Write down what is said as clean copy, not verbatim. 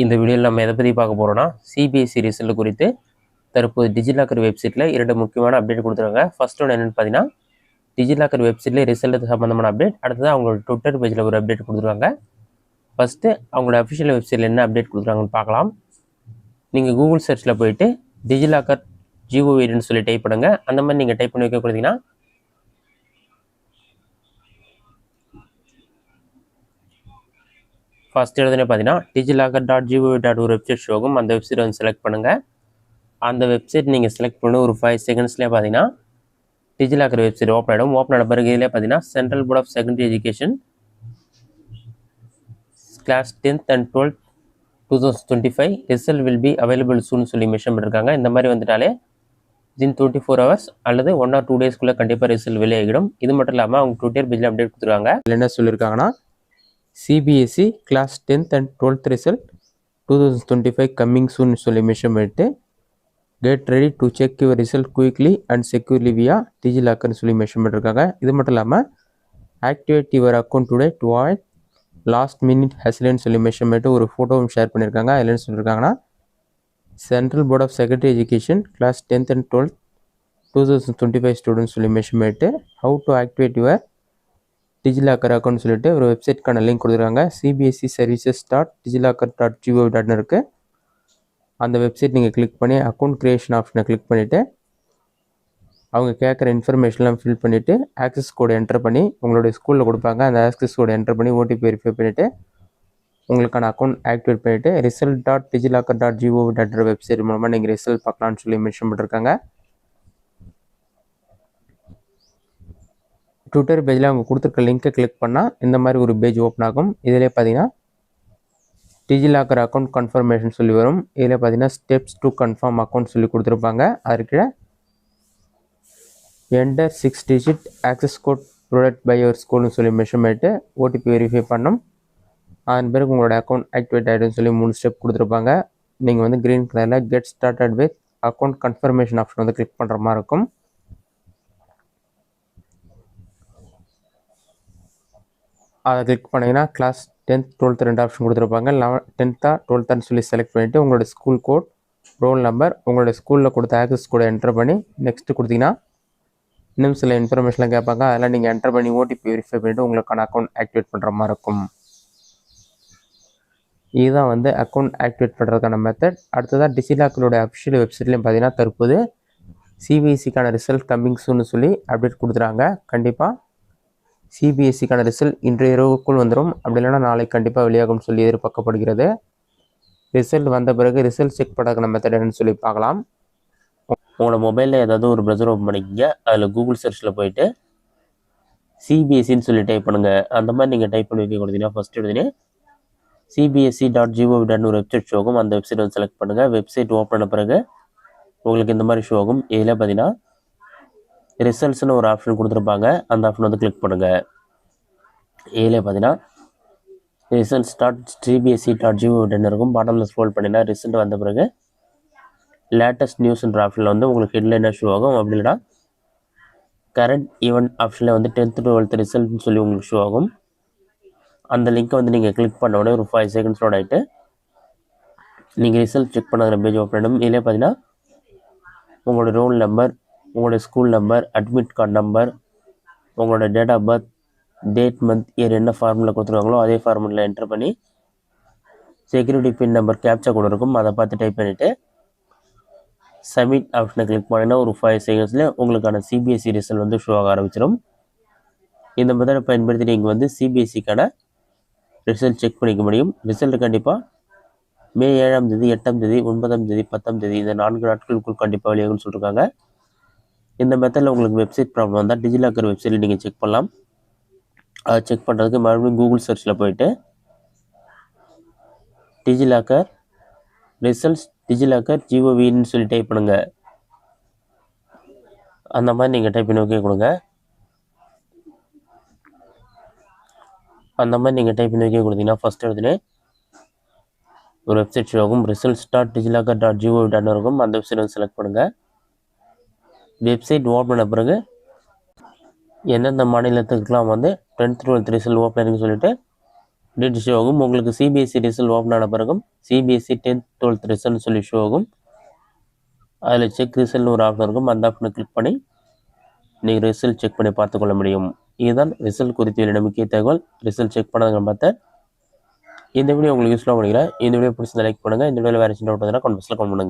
இந்த வீடியோவில் நம்ம எதை பற்றி பார்க்க போகிறோம்னா சிபிஎஸ்சி ரிசல்ட் குறித்து தற்போது டிஜிலாக்கர் வெப்சைட்டில் 2 முக்கியமான அப்டேட் கொடுத்துருக்காங்க. ஃபர்ஸ்ட் ஒன்று என்னென்னு பார்த்தீங்கன்னா டிஜிலாக்கர் வெப்சைட்லேயே ரிசல்ட் சம்மந்தமான அப்டேட். அடுத்தது அவங்களோட ட்விட்டர் பேஜில் ஒரு அப்டேட் கொடுத்துருக்காங்க. ஃபஸ்ட்டு அவங்களோட அஃபிஷியல் வெப்சைட்டில் என்ன அப்டேட் கொடுத்துருக்காங்கன்னு பார்க்கலாம். நீங்கள் கூகுள் சர்ச்சில் போயிட்டு டிஜிலாக்கர் ஜிஓவின்னு சொல்லி டைப் பண்ணுங்கள். அந்த மாதிரி நீங்கள் டைப் பண்ணி வைக்க கொடுத்தீங்கன்னா ஃபஸ்ட் எழுதுனே பார்த்தீங்கன்னா digillocker.gov.in ஒரு வெப்சைட் ஷோ ஆகும். அந்த வெப்சைட் வந்து செலக்ட் பண்ணுங்கள். அந்த வெப்சைட் நீங்கள் செலக்ட் பண்ணி ஒரு 5 செகண்ட்ஸ்லேயே பார்த்தீங்கன்னா டிஜிலாக்கர் வெப்சைட் ஓப்பன் ஆகிடும். ஓப்பன் ஆன பிறகு இதிலே பார்த்தீங்கன்னா Central Board of Secondary Education class 10th and 12th 2025 result will be available soon சொல்லி மென்ஷன் பண்ணியிருக்காங்க. இந்த மாதிரி வந்துட்டாலே வித்தின் 24 hours அல்லது 1 or 2 daysக்குள்ளே கண்டிப்பாக ரிசல்ட் வெளியாகிடும். இது மட்டும் இல்லாமல் அவங்க ட்விட்டர் பேஜில் அப்டேட் கொடுத்துருக்காங்க. என்ன சொல்லியிருக்காங்கன்னா CBSE class 10th and 12th result 2025 coming soon சொல்லி மென்ஷன் பண்ணிட்டு get ready to check your result quickly and securely via டிஜிலாக்கர்னு சொல்லி மென்ஷன் பண்ணியிருக்காங்க. இது மட்டும் இல்லாமல் activate your account today to avoid last minute ஹெஸ்லேன்னு சொல்லி மென்ஷன் பண்ணிட்டு ஒரு ஃபோட்டோவும் ஷேர் பண்ணியிருக்காங்க. இல்லைன்னு சொல்லியிருக்காங்கன்னா Central Board of Secondary Education class 10th and 12th 2025 students சொல்லி மென்ஷன் பண்ணிட்டு how to activate your DigiLocker account சொல்லிட்டு ஒரு வெப்சைட்க்கான லிங்க் கொடுத்துருக்காங்க. சிபிஎஸ்சி சர்வீசஸ் .digillocker.gov.in இருக்குது. அந்த வெப்சைட் நீங்கள் கிளிக் பண்ணி அக்கௌண்ட் க்ரியேஷன் ஆப்ஷனை கிளிக் பண்ணிவிட்டு அவங்க கேட்குற இன்ஃபர்மேஷன்லாம் ஃபில் பண்ணிவிட்டு ஆக்சஸ் கோடு என்டர் பண்ணி உங்களுடைய ஸ்கூலில் கொடுப்பாங்க. அந்த ஆக்சஸ் கோடு என்டர் பண்ணி ஓடிபி வெரிஃபை பண்ணிவிட்டு உங்களுக்கான அக்கௌண்ட் ஆக்டிவேட் பண்ணிவிட்டு result.digillocker.gov.in வெப்சைட் மூலமாக நீங்கள் ரிசல்ட் பார்க்கலான்னு சொல்லி மென்ஷன் பண்ணியிருக்காங்க. ட்விட்டர் பேஜில் அவங்க கொடுத்துருக்க லிங்க்கை கிளிக் பண்ணால் இந்த மாதிரி ஒரு பேஜ் ஓப்பன் ஆகும். இதிலே பார்த்தீங்கன்னா டிஜிலாக்கர் அக்கௌண்ட் கன்ஃபர்மேஷன் சொல்லி வரும். இதில் பார்த்தீங்கன்னா ஸ்டெப்ஸ் டு கன்ஃபார்ம் அக்கௌண்ட் சொல்லி கொடுத்துருப்பாங்க. அதுக்கு enter 6 digit access code product by your ஸ்கூல்னு சொல்லி மென்ஷன் பண்ணிட்டு ஓடிபி வெரிஃபை பண்ணணும். அதன் பிறகு உங்களோட அக்கௌண்ட் ஆக்டிவேட் ஆகிடும்னு சொல்லி 3 ஸ்டெப் கொடுத்துருப்பாங்க. நீங்கள் வந்து க்ரீன் கலரில் get started with account confirmation option வந்து கிளிக் பண்ணுற மாதிரி இருக்கும். அதை கிளிக் பண்ணிங்கன்னா கிளாஸ் 10th 12th 2 ஆப்ஷன் கொடுத்துருப்பாங்க. 10th 12th சொல்லி செலக்ட் பண்ணிவிட்டு உங்களோட ஸ்கூல் கோட், ரோல் நம்பர், உங்களோட ஸ்கூலில் கொடுத்த ஆக்சஸ் கோடை என்டர் பண்ணி நெக்ஸ்ட்டு கொடுத்தீங்கன்னா இன்னும் சில இன்ஃபர்மேஷன்லாம் கேட்பாங்க. அதெல்லாம் நீங்கள் என்டர் பண்ணி ஓடிபி வெரிஃபை பண்ணிவிட்டு உங்களுக்கான அக்கௌண்ட் ஆக்டிவேட் பண்ணுற மாதிரி இருக்கும். இதுதான் வந்து அக்கௌண்ட் ஆக்டிவேட் பண்ணுறதுக்கான மெத்தட். அடுத்ததாக டிஜிலாக்கரோட அஃபிஷியல் வெப்சைட்லேயும் பார்த்தீங்கன்னா தற்போது சிபிஎஸ்சிக்கான ரிசல்ட் கம்மிங் சூன்னு சொல்லி அப்டேட் கொடுத்துறாங்க. கண்டிப்பாக சிபிஎஸ்சிக்கான ரிசல்ட் இன்றைய இரவுக்குள் வந்துடும். அப்படி இல்லைன்னா நாளைக்கு கண்டிப்பாக வெளியாகும்னு சொல்லி எதிர்பார்க்கப்படுகிறது. ரிசல்ட் வந்த பிறகு ரிசல்ட் செக் பண்ணுறதுக்கான மெத்தட் என்னன்னு சொல்லி பார்க்கலாம். உங்களோட மொபைலில் ஏதாவது ஒரு ப்ரௌசர் ஓப்பன் பண்ணிக்கங்க. அதில் கூகுள் சர்ச்சில் போயிட்டு சிபிஎஸ்சின்னு சொல்லி டைப் பண்ணுங்கள். அந்த மாதிரி நீங்கள் டைப் பண்ணி வைக்க கொடுத்தீங்கன்னா ஃபஸ்ட் எடுத்துனே cbsc.gov.in ஒரு வெப்சைட் ஷோ ஆகும். அந்த வெப்சைட் வந்து செலக்ட் பண்ணுங்கள். வெப்சைட் ஓப்பன் பண்ண பிறகு உங்களுக்கு இந்த மாதிரி ஷோ ஆகும். இதில் பார்த்தீங்கன்னா ரிசல்ட்ஸ்னு ஒரு ஆப்ஷன் கொடுத்துருப்பாங்க. அந்த ஆப்ஷன் வந்து கிளிக் பண்ணுங்கள். இதில் பார்த்தீங்கன்னா results.cbsc.gov.in இருக்கும். பாட்டமில் ஸ்க்ரோல் பண்ணினா ரிசல்ட் வந்த பிறகு லேட்டஸ்ட் நியூஸ்ன்ற ஆப்ஷனில் வந்து உங்களுக்கு ஹெட்லைனாக ஷோ ஆகும். அப்படி இல்லைனா கரண்ட் ஈவெண்ட் ஆப்ஷனில் வந்து 10th 12th ரிசல்ட்னு சொல்லி உங்களுக்கு ஷோ ஆகும். அந்த லிங்க்கை வந்து நீங்கள் கிளிக் பண்ண உடனே ஒரு 5 seconds லோட் ஆகிட்டு நீங்கள் ரிசல்ட் செக் பண்ணுற பேஜ் ஓப்பன் ஆகிடும். இதிலே பார்த்தீங்கன்னா உங்களோட ரோல் நம்பர், உங்களோட school number, admit card number, உங்களோட date of birth, date, month, year என்ன ஃபார்முலா கொடுத்துருக்காங்களோ அதே ஃபார்முலா என்டர் பண்ணி செக்யூரிட்டி பின் நம்பர் கேப்சா கூட இருக்கும். அதை பார்த்து டைப் பண்ணிவிட்டு சப்மிட் ஆப்ஷனை கிளிக் பண்ணிங்கன்னா ஒரு 5 secondsல உங்களுக்கான சிபிஎஸ்சி ரிசல்ட் வந்து ஷோ ஆக ஆரம்பிச்சிடும். இந்த மெத்தடை பயன்படுத்தி நீங்கள் வந்து சிபிஎஸ்சிக்கான ரிசல்ட் செக் பண்ணிக்க முடியும். ரிசல்ட் கண்டிப்பாக மே 7ஆம் தேதி, 8ஆம் தேதி, 9ஆம் தேதி, 10ஆம் தேதி இந்த 4 நாட்களுக்குள் கண்டிப்பாக வெளியாகும்னு சொல்லியிருக்காங்க. இந்த மெத்தடில் உங்களுக்கு வெப்சைட் ப்ராப்ளம் வந்தால் டிஜிலாக்கர் வெப்சைட்டில் நீங்கள் செக் பண்ணலாம். அதை செக் பண்ணுறதுக்கு மறுபடியும் கூகுள் சர்ச்சில் போயிட்டு டிஜிலாக்கர் ரிசல்ட்ஸ் டிஜிலாக்கர் ஜிஓவின்னு சொல்லி டைப் பண்ணுங்கள். அந்த மாதிரி நீங்கள் டைப் பண்ணி வைக்க கொடுங்க. அந்த மாதிரி நீங்கள் டைப் பண்ணி வைக்க கொடுத்தீங்கன்னா ஃபஸ்ட் எடுத்துனே ஒரு வெப்சைட் ஷோ ஆகும். results.digillocker.gov.in இருக்கும். அந்த வெப்சைட் வந்து செலக்ட் பண்ணுங்கள். வெப்சைட் ஓப்பன் பண்ண பிறகு எந்தெந்த மாநிலத்துக்கெலாம் வந்து 10th 12th ரிசல்ட் ஓப்பன் இருக்குன்னு சொல்லிட்டு டேட் ஷோ ஆகும். உங்களுக்கு சிபிஎஸ்சி ரிசல்ட் ஓப்பன் ஆன பிறகும் சிபிஎஸ்சி 10th 12th ரிசல்ட்னு சொல்லி ஷோ ஆகும். அதில் செக் ரிசல்ட்னு ஒரு ஆப்ஷன் இருக்கும். அந்த ஆப்ஷனை கிளிக் பண்ணி நீங்கள் ரிசல்ட் செக் பண்ணி பார்த்துக்கொள்ள முடியும். இதுதான் ரிசல்ட் குறித்து முக்கிய தகவல். ரிசல்ட் செக் பண்ணதுங்க பார்த்தேன். இந்த வீடியோ உங்களுக்கு யூஸ்ஃபுல்லாக பண்ணிக்கிறேன். இந்த வீடியோ பிடிச்சதை லைக் பண்ணுங்கள். இந்த வீடியோவில் வேறு சின்ன டவுட் இருந்தால் கமெண்ட் பாக்ஸில் கமெண்ட் பண்ணுங்கள்.